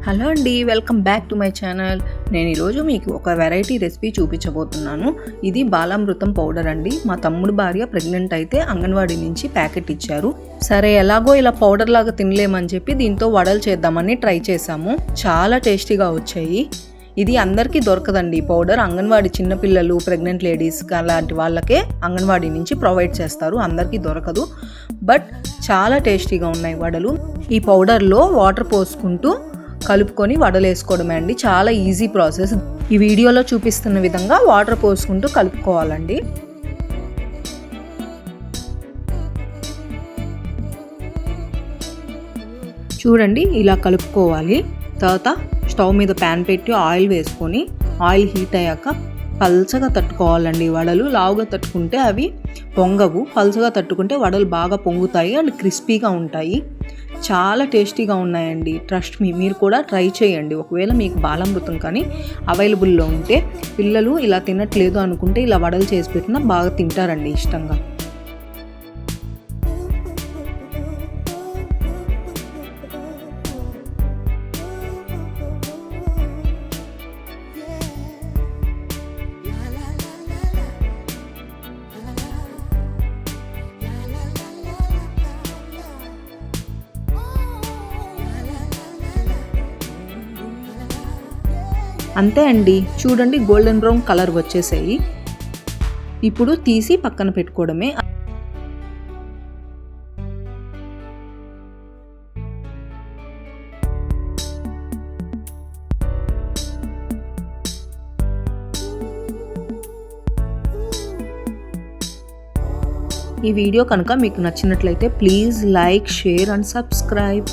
Hello అండి, welcome back to my channel. నేను ఈరోజు మీకు ఒక వెరైటీ రెసిపీ చూపించబోతున్నాను. ఇది బాలామృతం పౌడర్ అండి. మా తమ్ముడు భార్య ప్రెగ్నెంట్ అయితే అంగన్వాడీ నుంచి ప్యాకెట్ ఇచ్చారు. సరే ఎలాగో ఇలా పౌడర్ లాగా తినలేమని చెప్పి దీంతో వడలు చేద్దామని ట్రై చేసాము. చాలా టేస్టీగా వచ్చాయి. ఇది అందరికీ దొరకదండి పౌడర్. అంగన్వాడీ చిన్నపిల్లలు, ప్రెగ్నెంట్ లేడీస్ అలాంటి వాళ్ళకే అంగన్వాడీ నుంచి ప్రొవైడ్ చేస్తారు. అందరికీ దొరకదు. బట్ చాలా టేస్టీగా ఉన్నాయి వడలు. ఈ పౌడర్లో వాటర్ పోసుకుంటూ కలుపుకొని వడలు వేసుకోవడమే అండి. చాలా ఈజీ ప్రాసెస్. ఈ వీడియోలో చూపిస్తున్న విధంగా వాటర్ పోసుకుంటూ కలుపుకోవాలండి. చూడండి, ఇలా కలుపుకోవాలి. తర్వాత స్టవ్ మీద ప్యాన్ పెట్టి ఆయిల్ వేసుకొని ఆయిల్ హీట్ అయ్యాక పల్చగా తట్టుకోవాలండి. వడలు లావుగా తట్టుకుంటే అవి పొంగవు, పల్చగా తట్టుకుంటే వడలు బాగా పొంగుతాయి అండ్ క్రిస్పీగా ఉంటాయి. చాలా టేస్టీగా ఉన్నాయండి. ట్రస్ట్ మీ, మీరు కూడా ట్రై చేయండి. ఒకవేళ మీకు బాలామృతం కానీ అవైలబుల్లో ఉంటే, పిల్లలు ఇలా తినట్లేదు అనుకుంటే ఇలా వడలు చేసి పెట్టినా బాగా తింటారండి ఇష్టంగా. అంతే అండి, చూడండి గోల్డెన్ బ్రౌన్ కలర్ వచ్చేసాయి. ఇప్పుడు తీసి పక్కన పెట్టుకోవడమే. ఈ వీడియో కనుక మీకు నచ్చినట్లయితే please like, share and subscribe.